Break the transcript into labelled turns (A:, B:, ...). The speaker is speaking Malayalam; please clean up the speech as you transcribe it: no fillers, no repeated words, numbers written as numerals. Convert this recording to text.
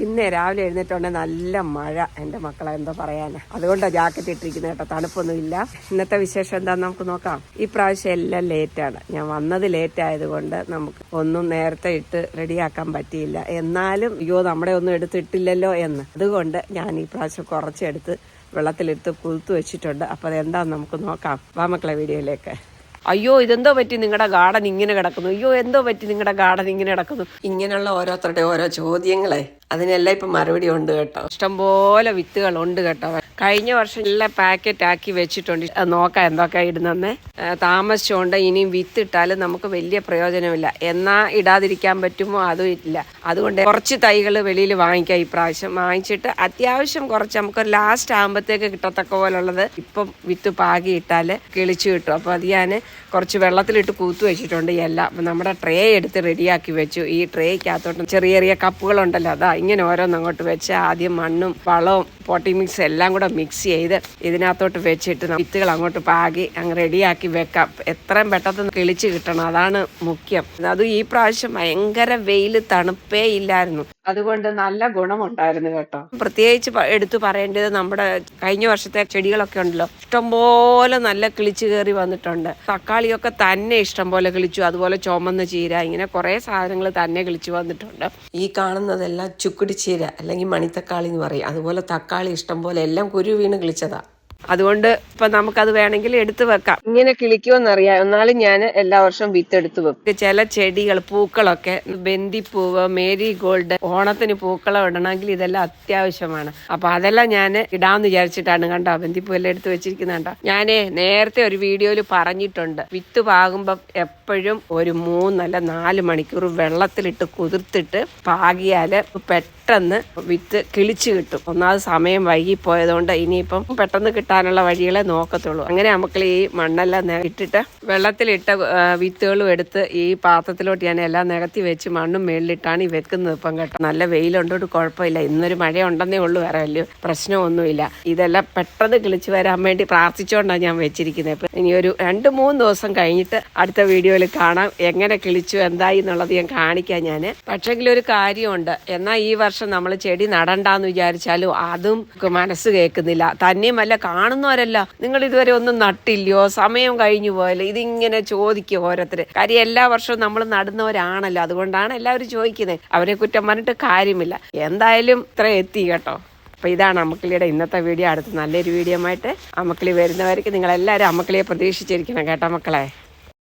A: ഇന്ന് രാവിലെ എഴുന്നേറ്റുണ്ടെ നല്ല മഴ. എൻ്റെ മക്കളെ എന്തോ പറയാനാ, അതുകൊണ്ടാണ് ജാക്കറ്റ് ഇട്ടിരിക്കുന്നത് കേട്ടോ. തണുപ്പൊന്നും ഇല്ല. ഇന്നത്തെ വിശേഷം എന്താന്ന് നമുക്ക് നോക്കാം. ഈ പ്രാവശ്യം എല്ലാം ലേറ്റാണ്. ഞാൻ വന്നത് ലേറ്റ് ആയതുകൊണ്ട് നമുക്ക് ഒന്നും നേരത്തെ ഇട്ട് റെഡിയാക്കാൻ പറ്റിയില്ല. എന്നാലും അയ്യോ നമ്മുടെ ഒന്നും എടുത്തിട്ടില്ലല്ലോ എന്ന്, അതുകൊണ്ട് ഞാൻ ഈ പ്രാവശ്യം കുറച്ചെടുത്ത് വെള്ളത്തിലെടുത്ത് കുതിർത്ത് വെച്ചിട്ടുണ്ട്. അപ്പോൾ അതെന്താന്ന് നമുക്ക് നോക്കാം. വാ മക്കളെ വീഡിയോയിലേക്ക്. അയ്യോ ഇതെന്തോ പറ്റി നിങ്ങളുടെ ഗാർഡൻ ഇങ്ങനെ കിടക്കുന്നു, അയ്യോ എന്തോ പറ്റി നിങ്ങളുടെ ഗാർഡൻ ഇങ്ങനെ കിടക്കുന്നു, ഇങ്ങനെയുള്ള ഓരോരുത്തരുടെ ഓരോ ചോദ്യങ്ങളെ അതിനെല്ലാം ഇപ്പം മറുപടി ഉണ്ട് കേട്ടോ. ഇഷ്ടംപോലെ വിത്തുകൾ ഉണ്ട് കേട്ടോ. കഴിഞ്ഞ വർഷം എല്ലാം പാക്കറ്റ് ആക്കി വെച്ചിട്ടുണ്ട്. നോക്കാം എന്തൊക്കെ ഇടുന്നേ. താമസിച്ചുകൊണ്ട് ഇനിയും വിത്തിട്ടാലും നമുക്ക് വലിയ പ്രയോജനമില്ല. എന്നാ ഇടാതിരിക്കാൻ പറ്റുമോ അതും ഇല്ല. അതുകൊണ്ട് കുറച്ച് തൈകൾ വെളിയിൽ വാങ്ങിക്കാം. ഈ പ്രാവശ്യം വാങ്ങിച്ചിട്ട് അത്യാവശ്യം കുറച്ച് നമുക്കൊരു ലാസ്റ്റ് ആകുമ്പോഴത്തേക്ക് കിട്ടത്തക്ക പോലുള്ളത് ഇപ്പം വിത്ത് പാകിയിട്ടാൽ കിളിച്ചു കിട്ടും. അപ്പോൾ അത് ഞാൻ കുറച്ച് വെള്ളത്തിലിട്ട് കൂത്തു വെച്ചിട്ടുണ്ട് എല്ലാം. അപ്പം നമ്മുടെ ട്രേ എടുത്ത് റെഡിയാക്കി വെച്ചു. ഈ ട്രേക്കകത്തോട്ട് ചെറിയ ചെറിയ കപ്പുകളുണ്ടല്ലോ, അതാ ഇങ്ങനെ ഓരോന്ന് അങ്ങോട്ട് വെച്ച് ആദ്യം മണ്ണും വളവും പോട്ടി മിക്സ് എല്ലാം കൂടെ മിക്സ് ചെയ്ത് ഇതിനകത്തോട്ട് വെച്ചിട്ട് വിത്തുകൾ അങ്ങോട്ട് പാകി അങ്ങ് റെഡിയാക്കി വെക്കാം. എത്രയും പെട്ടെന്ന് കിളിച്ച് കിട്ടണം, അതാണ് മുഖ്യം. അതും ഈ പ്രാവശ്യം ഭയങ്കര വെയിൽ, തണുപ്പേ ഇല്ലായിരുന്നു. അതുകൊണ്ട് നല്ല ഗുണമുണ്ടായിരുന്നു കേട്ടോ. പ്രത്യേകിച്ച് എടുത്തു പറയേണ്ടത് നമ്മുടെ കഴിഞ്ഞ വർഷത്തെ ചെടികളൊക്കെ ഉണ്ടല്ലോ, ഇഷ്ടംപോലെ നല്ല കിളിച്ച് കയറി വന്നിട്ടുണ്ട്. തക്കാളിയൊക്കെ തന്നെ ഇഷ്ടംപോലെ കിളിച്ചു. അതുപോലെ ചുമന്ന ചീര, ഇങ്ങനെ കുറെ സാധനങ്ങൾ തന്നെ കിളിച്ചു വന്നിട്ടുണ്ട്. ഈ കാണുന്നതെല്ലാം ചുക്കുടി ചീര അല്ലെങ്കിൽ മണിത്തക്കാളി എന്ന് പറയും. അതുപോലെ തക്കാളി ഇഷ്ടംപോലെ എല്ലാം കുരു വീണ് കിളിച്ചതാ. അതുകൊണ്ട് ഇപ്പൊ നമുക്കത് വേണമെങ്കിൽ എടുത്തു വെക്കാം. ഇങ്ങനെ കിളിക്കുമെന്നറിയാം. എന്നാലും ഞാൻ എല്ലാ വർഷവും വിത്ത് എടുത്തു വെക്കും. ചില ചെടികൾ പൂക്കളൊക്കെ, ബന്ദിപ്പൂവ്, മേരി ഗോൾഡ്, ഓണത്തിന് പൂക്കളം ഇടണമെങ്കിൽ ഇതെല്ലാം അത്യാവശ്യമാണ്. അപ്പൊ അതെല്ലാം ഞാൻ ഇടാമെന്ന് വിചാരിച്ചിട്ടാണ്. കണ്ടോ ബന്ദിപ്പൂവെല്ലാം എടുത്ത് വെച്ചിരിക്കുന്നുണ്ടോ. ഞാനേ നേരത്തെ ഒരു വീഡിയോയിൽ പറഞ്ഞിട്ടുണ്ട്, വിത്ത് പാകുമ്പം എപ്പോഴും ഒരു 3 അല്ല 4 മണിക്കൂർ വെള്ളത്തിലിട്ട് കുതിർത്തിട്ട് പാകിയാല് പെട്ടെന്ന് വിത്ത് കിളിച്ചു കിട്ടും. ഒന്നാമത് സമയം വൈകിപ്പോയതുകൊണ്ട് ഇനിയിപ്പം പെട്ടെന്ന് കിട്ടാനുള്ള വഴികളെ നോക്കത്തുള്ളൂ. അങ്ങനെ നമുക്ക് ഈ മണ്ണെല്ലാം ഇട്ടിട്ട് വെള്ളത്തിലിട്ട വിത്തുകളും എടുത്ത് ഈ പാത്രത്തിലോട്ട് ഞാൻ എല്ലാം നികത്തി വെച്ച് മണ്ണും മേളിലിട്ടാണ് ഈ വെക്കുന്നത്. ഇപ്പം കേട്ടോ നല്ല വെയിലുണ്ടോട്ട് കുഴപ്പമില്ല. ഇന്നൊരു മഴ ഉണ്ടെന്നേ ഉള്ളൂ, വേറെ വലിയ പ്രശ്നമൊന്നുമില്ല. ഇതെല്ലാം പെട്ടെന്ന് കിളിച്ചു വരാൻ വേണ്ടി പ്രാർത്ഥിച്ചുകൊണ്ടാണ് ഞാൻ വെച്ചിരിക്കുന്നത്. ഇപ്പം ഇനി ഒരു 2-3 ദിവസം കഴിഞ്ഞിട്ട് അടുത്ത വീഡിയോയിൽ കാണാം എങ്ങനെ കിളിച്ചു എന്തായി എന്നുള്ളത് ഞാൻ കാണിക്കാം ഞാൻ. പക്ഷെങ്കിൽ ഒരു കാര്യമുണ്ട്, എന്നാൽ ഈ വർഷം നമ്മൾ ചെടി നടണ്ടാന്ന് വിചാരിച്ചാലും അതും മനസ്സ് കേൾക്കുന്നില്ല. തന്നെയുമല്ല കാണുന്നവരല്ല, നിങ്ങൾ ഇതുവരെ ഒന്നും നട്ടില്ലയോ, സമയം കഴിഞ്ഞു പോയല്ലോ, ഇതിങ്ങനെ ചോദിക്കും ഓരോരുത്തര്. കാര്യം എല്ലാ വർഷവും നമ്മൾ നടുന്നവരാണല്ലോ, അതുകൊണ്ടാണ് എല്ലാവരും ചോദിക്കുന്നത്. അവരെ കുറ്റം പറഞ്ഞിട്ട് കാര്യമില്ല. എന്തായാലും ഇത്ര എത്തി കേട്ടോ. അപ്പോൾ ഇതാണ് അമ്മക്കിളിയുടെ ഇന്നത്തെ വീഡിയോ. അടുത്ത് നല്ലൊരു വീഡിയോ ആയിട്ട് അമ്മക്കിളി വരുന്നവർക്ക് നിങ്ങളെല്ലാവരും അമ്മക്കിളിയെ പ്രതീക്ഷിച്ചിരിക്കണം കേട്ടോ മക്കളെ.